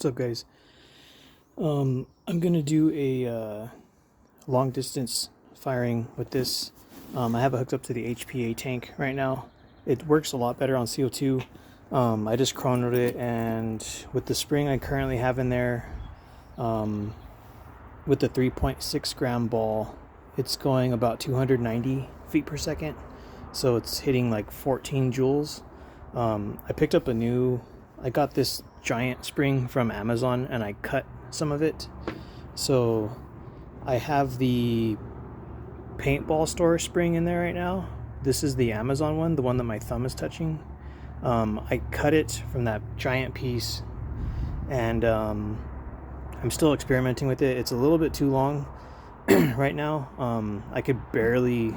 What's up, guys? I'm gonna do a long distance firing with this. I have it hooked up to the HPA tank right now. It works a lot better on CO2. I just chronoed it, and with the spring I currently have in there, with the 3.6 gram ball, it's going about 290 feet per second. So it's hitting like 14 joules. I got this giant spring from Amazon and I cut some of it. So I have the paintball store spring in there right now. This is the Amazon one, the one that my thumb is touching. I cut it from that giant piece, and I'm still experimenting with it. It's a little bit too long right now. I could barely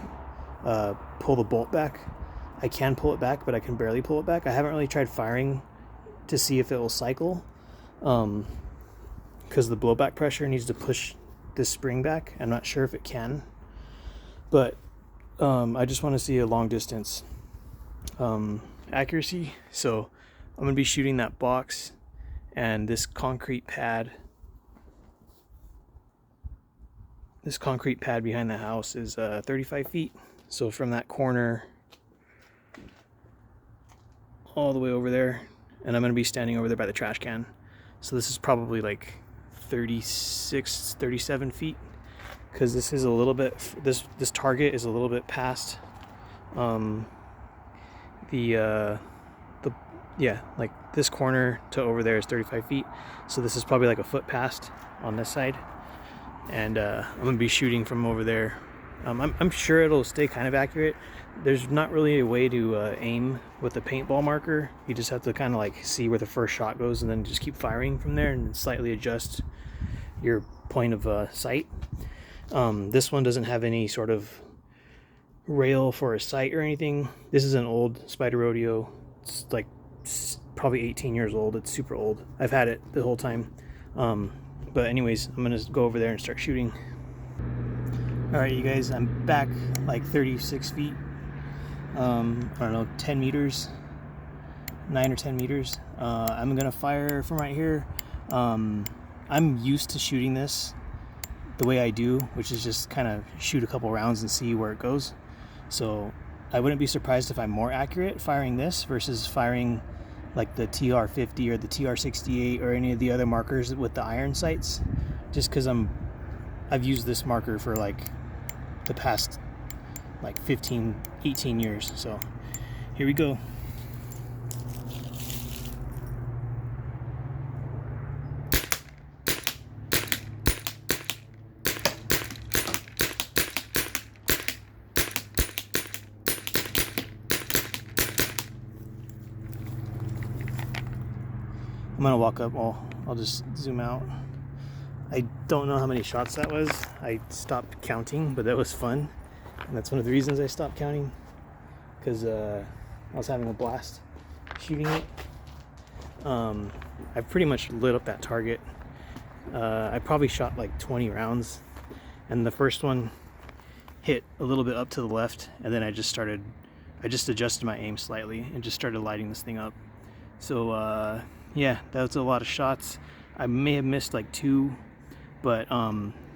pull the bolt back. I can pull it back, but I can barely pull it back. I haven't really tried firing to see if it will cycle, because the blowback pressure needs to push this spring back. I'm not sure if it can, but I just want to see a long distance accuracy. So I'm going to be shooting that box and this concrete pad. This concrete pad behind the house is 35 feet. So from that corner all the way over there, and I'm going to be standing over there by the trash can. So this is probably like 36, 37 feet, because this is a little bit, this target is a little bit past like this corner to over there is 35 feet. So this is probably like a foot past on this side, and I'm going to be shooting from over there. I'm sure it'll stay kind of accurate. There's not really a way to aim with a paintball marker. You just have to kind of like see where the first shot goes and then just keep firing from there and slightly adjust your point of sight. This one doesn't have any sort of rail for a sight or anything. This is an old Spyder Rodeo. It's like probably 18 years old. It's super old. I've had it the whole time. But anyways, I'm gonna go over there and start shooting. Alright, you guys, I'm back like 36 feet. I don't know, 10 meters, 9 or 10 meters. I'm gonna fire from right here. I'm used to shooting this the way I do, which is just kind of shoot a couple rounds and see where it goes. So I wouldn't be surprised if I'm more accurate firing this versus firing like the TR50 or the TR68 or any of the other markers with the iron sights, just because I've used this marker for like the past like 15, 18 years. So here we go. I'm gonna walk up. I'll just zoom out. I don't know how many shots that was. I stopped counting, but that was fun. And that's one of the reasons I stopped counting, because I was having a blast shooting it. I pretty much lit up that target. I probably shot like 20 rounds, and the first one hit a little bit up to the left, and then I just adjusted my aim slightly and just started lighting this thing up. So yeah, that was a lot of shots. I may have missed like 2, but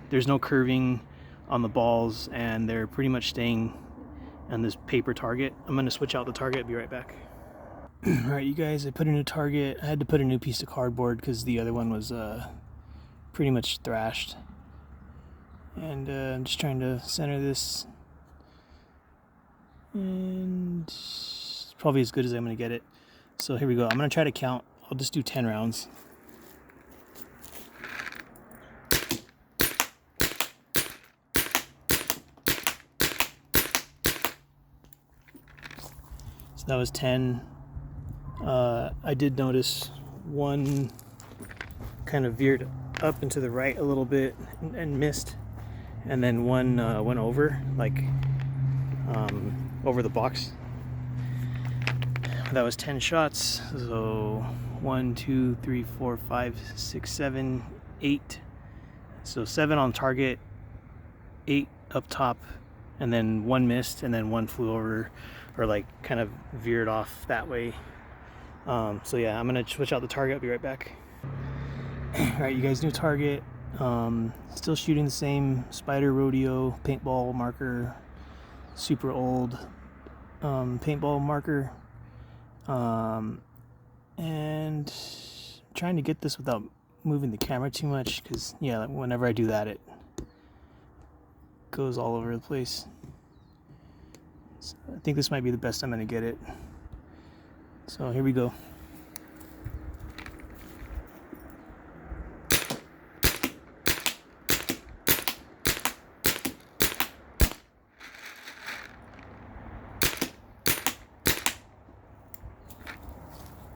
there's no curving on the balls, and they're pretty much staying on this paper target. I'm gonna switch out the target, be right back. Alright, you guys, I put a new target. I had to put a new piece of cardboard because the other one was pretty much thrashed. And I'm just trying to center this, and it's probably as good as I'm gonna get it. So here we go. I'm gonna try to count. I'll just do 10 rounds. So that was 10. I did notice one kind of veered up and to the right a little bit and missed, and then one went over, like over the box. That was 10 shots. So 1, 2, 3, 4, 5, 6, 7, 8. So 7 on target, 8 up top, and then 1 missed, and then 1 flew over, or like kind of veered off that way. So yeah, I'm gonna switch out the target. I'll be right back. Alright, you guys, new target. Still shooting the same Spyder Rodeo paintball marker, super old paintball marker, and trying to get this without moving the camera too much, because yeah, whenever I do that it goes all over the place. So I think this might be the best I'm going to get it. So here we go.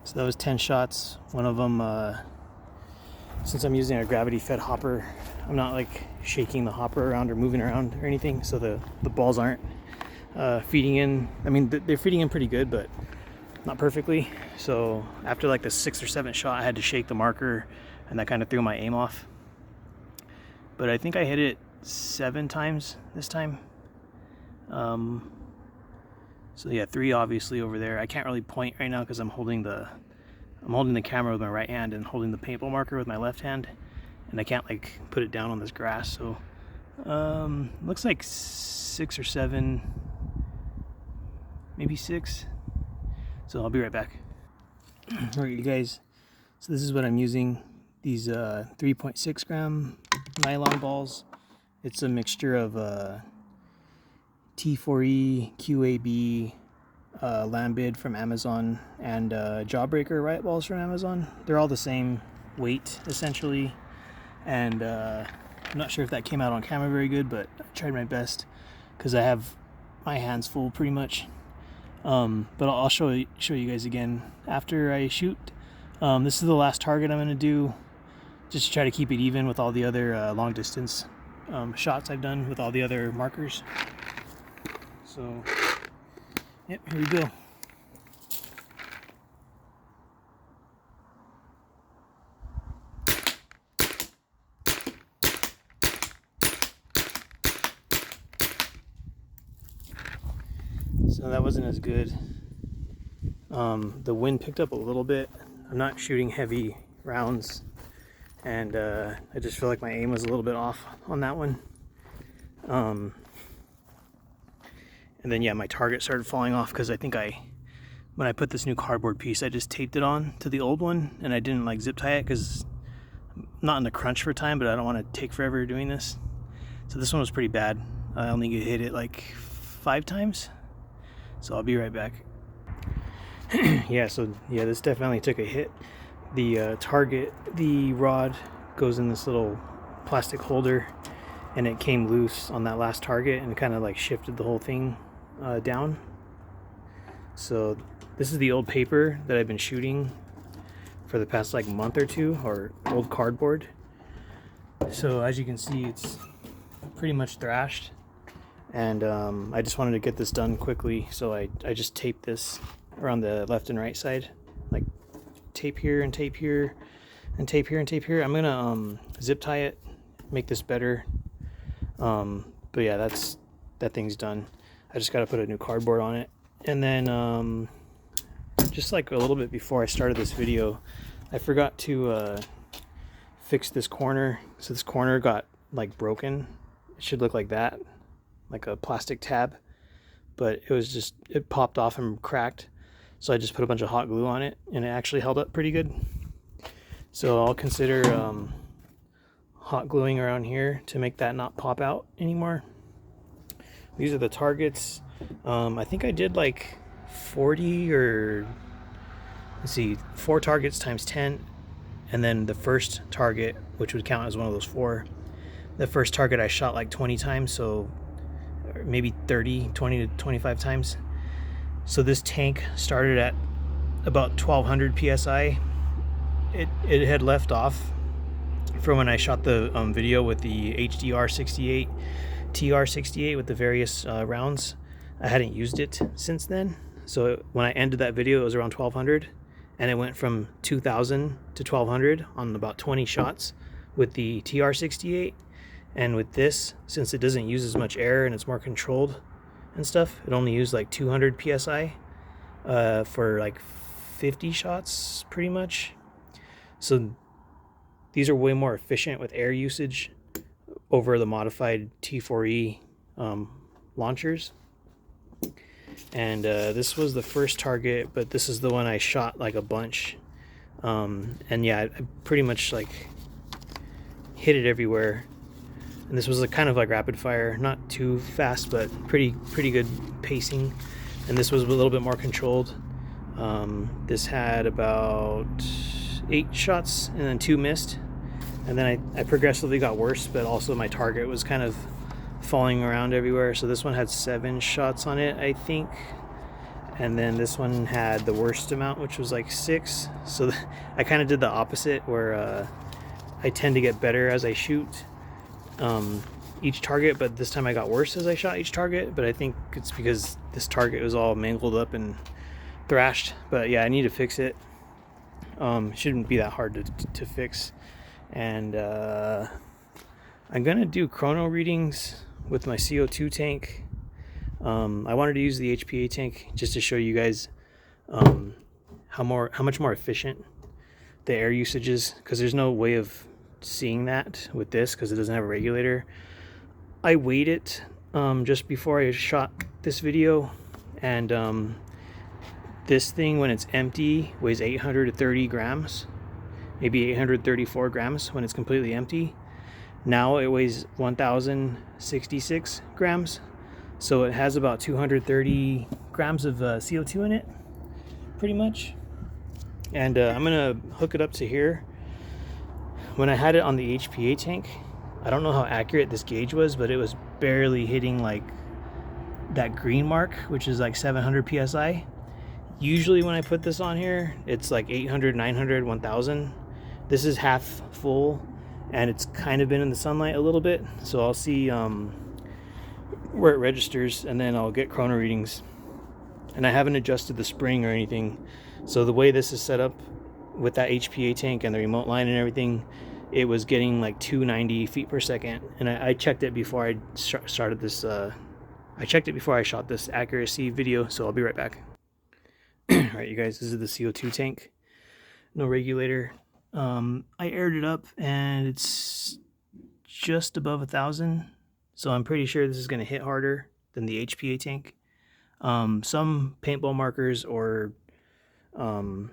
So that was 10 shots. One of them, since I'm using a gravity-fed hopper, I'm not like shaking the hopper around or moving around or anything, so the balls aren't feeding in. I mean, they're feeding in pretty good, but not perfectly. So after like the 6th or 7th shot, I had to shake the marker, and that kind of threw my aim off. But I think I hit it 7 times this time. So yeah, 3 obviously over there. I can't really point right now because I'm holding the camera with my right hand and holding the paintball marker with my left hand, and I can't like put it down on this grass. So looks like 6 or 7, maybe 6. So I'll be right back. All right, you guys. So this is what I'm using. These 3.6 gram nylon balls. It's a mixture of T4E, QAB, Lambid from Amazon, and Jawbreaker riot balls from Amazon. They're all the same weight essentially, and I'm not sure if that came out on camera very good, but I tried my best because I have my hands full pretty much. But I'll show you guys again after I shoot. This is the last target I'm going to do, just to try to keep it even with all the other long distance shots I've done with all the other markers. So, yep, here we go. So that wasn't as good. The wind picked up a little bit. I'm not shooting heavy rounds, and I just feel like my aim was a little bit off on that one. And then yeah, my target started falling off because I think when I put this new cardboard piece, I just taped it on to the old one, and I didn't like zip tie it because I'm not in the crunch for time, but I don't want to take forever doing this. So this one was pretty bad. I only hit it like 5 times. So I'll be right back. Yeah, this definitely took a hit. The the rod goes in this little plastic holder, and it came loose on that last target, and it kind of like shifted the whole thing down. So this is the old paper that I've been shooting for the past like month or two, or old cardboard. So as you can see, it's pretty much thrashed, and I just wanted to get this done quickly, so I just taped this around the left and right side, like tape here and tape here and tape here and tape here. I'm gonna zip tie it, make this better. But yeah, that thing's done. I just got to put a new cardboard on it. And then just like a little bit before I started this video, I forgot to fix this corner. So this corner got like broken. It should look like that, like a plastic tab, but it popped off and cracked. So I just put a bunch of hot glue on it, and it actually held up pretty good. So I'll consider hot gluing around here to make that not pop out anymore. These are the targets. I think I did like 40 or let's see, 4 targets times 10, and then the first target, which would count as one of those 4, the first target I shot like 20 times, so maybe 20 to 25 times. So this tank started at about 1200 psi. It had left off from when I shot the video with the HDR68, TR68 with the various rounds. I hadn't used it since then. So when I ended that video, it was around 1200, and it went from 2000 to 1200 on about 20 shots with the TR68. And with this, since it doesn't use as much air and it's more controlled and stuff, it only used like 200 psi for like 50 shots pretty much. So these are way more efficient with air usage over the modified T4E launchers. And this was the first target, but this is the one I shot like a bunch. And yeah, I pretty much like hit it everywhere. And this was a kind of like rapid fire, not too fast, but pretty good pacing. And this was a little bit more controlled. This had about 8 shots and then 2 missed. And then I progressively got worse, but also my target was kind of falling around everywhere. So this one had 7 shots on it, I think. And then this one had the worst amount, which was like 6. So I kind of did the opposite, where I tend to get better as I shoot each target, but this time I got worse as I shot each target. But I think it's because this target was all mangled up and thrashed. But yeah, I need to fix it. It shouldn't be that hard to fix. And I'm gonna do chrono readings with my CO2 tank. I wanted to use the HPA tank just to show you guys how much more efficient the air usage is, because there's no way of seeing that with this because it doesn't have a regulator. I weighed it just before I shot this video, and this thing, when it's empty, weighs 830 grams, maybe 834 grams when it's completely empty. Now it weighs 1,066 grams, so it has about 230 grams of CO2 in it, pretty much. And I'm gonna hook it up to here. When I had it on the HPA tank, I don't know how accurate this gauge was, but it was barely hitting like that green mark, which is like 700 psi. Usually when I put this on here, it's like 800, 900, 1000. This is half full, and it's kind of been in the sunlight a little bit, so I'll see where it registers, and then I'll get chrono readings. And I haven't adjusted the spring or anything, so the way this is set up with that HPA tank and the remote line and everything, it was getting like 290 feet per second. And I checked it before I started this. I checked it before I shot this accuracy video, so I'll be right back. All right, you guys, this is the CO2 tank, no regulator. I aired it up and it's just above 1,000, so I'm pretty sure this is going to hit harder than the HPA tank. Some paintball markers, or I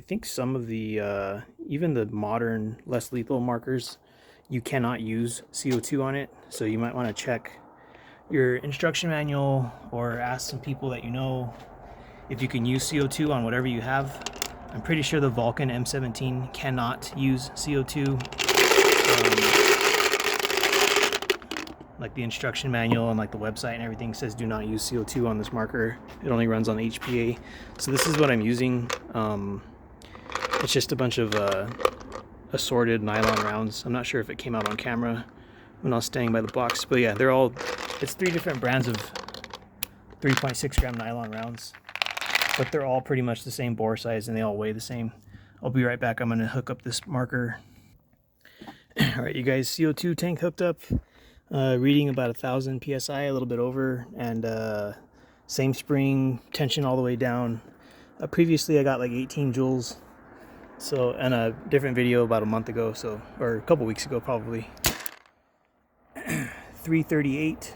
think some of the even the modern less lethal markers, you cannot use CO2 on it, so you might want to check your instruction manual or ask some people that you know if you can use CO2 on whatever you have. I'm pretty sure the Vulcan M17 cannot use CO2. Like the instruction manual and like the website and everything says do not use CO2 on this marker. It only runs on HPA. So this is what I'm using. It's just a bunch of assorted nylon rounds. I'm not sure if it came out on camera when I was standing by the box, but yeah, it's 3 different brands of 3.6 gram nylon rounds, but they're all pretty much the same bore size and they all weigh the same. I'll be right back. I'm going to hook up this marker. All right, you guys, CO2 tank hooked up, reading about 1,000 psi, a little bit over, and same spring, tension all the way down. Previously I got like 18 joules, so, in a different video about a month ago, so, or a couple weeks ago probably. 338,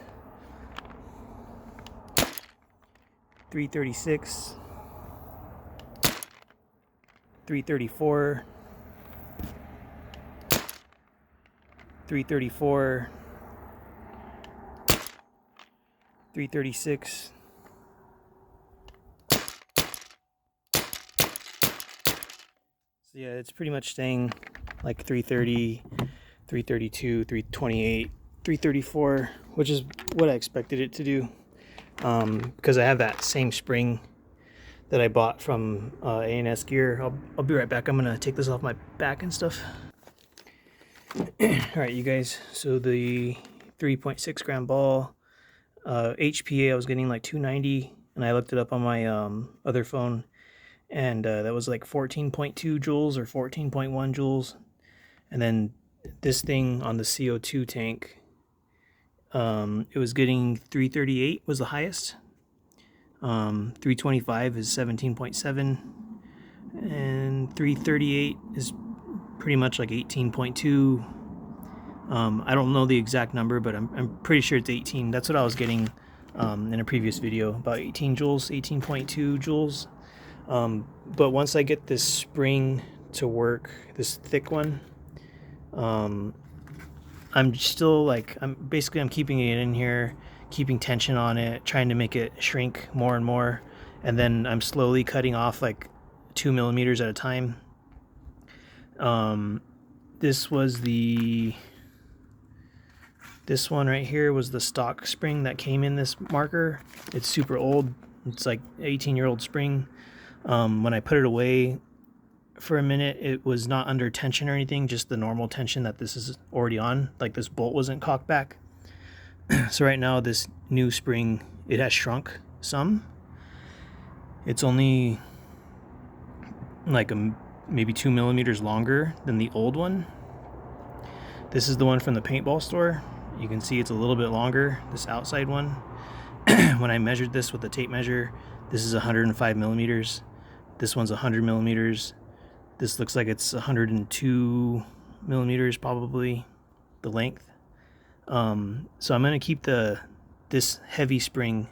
336, 334, 334, 336, so yeah, it's pretty much staying like 330, 332, 328, 334, which is what I expected it to do, because I have that same spring that I bought from A&S Gear. I'll be right back. I'm gonna take this off my back and stuff. All right, you guys, so the 3.6 gram ball, HPA, I was getting like 290, and I looked it up on my other phone, and that was like 14.2 joules or 14.1 joules. And then this thing on the CO2 tank, it was getting 338 was the highest. 325 is 17.7, and 338 is pretty much like 18.2. I don't know the exact number, but I'm pretty sure it's 18. That's what I was getting in a previous video, about 18 joules, 18.2 joules. But once I get this spring to work, this thick one, I'm still like, I'm keeping it in here, keeping tension on it, trying to make it shrink more and more, and then I'm slowly cutting off like 2 millimeters at a time. This one right here was the stock spring that came in this marker. It's super old. It's like 18-year-old spring. When I put it away for a minute, it was not under tension or anything, just the normal tension that this is already on. Like this bolt wasn't cocked back. So right now this new spring, it has shrunk some. It's only like maybe 2 millimeters longer than the old one. This is the one from the paintball store. You can see it's a little bit longer, this outside one. When I measured this with the tape measure, this is 105 millimeters. This one's 100 millimeters. This looks like it's 102 millimeters probably, the length. So I'm gonna keep this heavy spring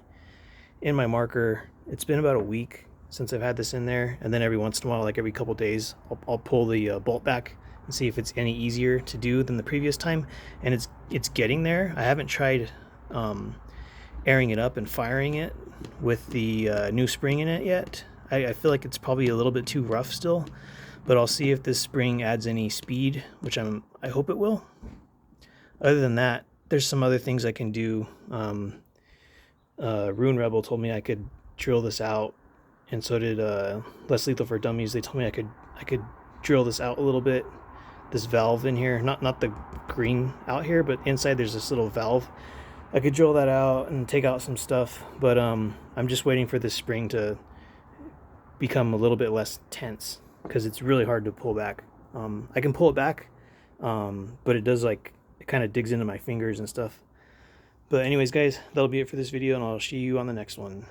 in my marker. It's been about a week since I've had this in there, and then every once in a while, like every couple days, I'll pull the bolt back and see if it's any easier to do than the previous time, and it's getting there. I haven't tried airing it up and firing it with the new spring in it yet. I feel like it's probably a little bit too rough still, but I'll see if this spring adds any speed, which I hope it will. Other than that, there's some other things I can do. Rune Rebel told me I could drill this out, and so did Less Lethal for Dummies. They told me I could drill this out a little bit. This valve in here, not the green out here, but inside there's this little valve. I could drill that out and take out some stuff, but I'm just waiting for this spring to become a little bit less tense, because it's really hard to pull back. I can pull it back, but it does, like, it kind of digs into my fingers and stuff. But anyways, guys, that'll be it for this video, and I'll see you on the next one.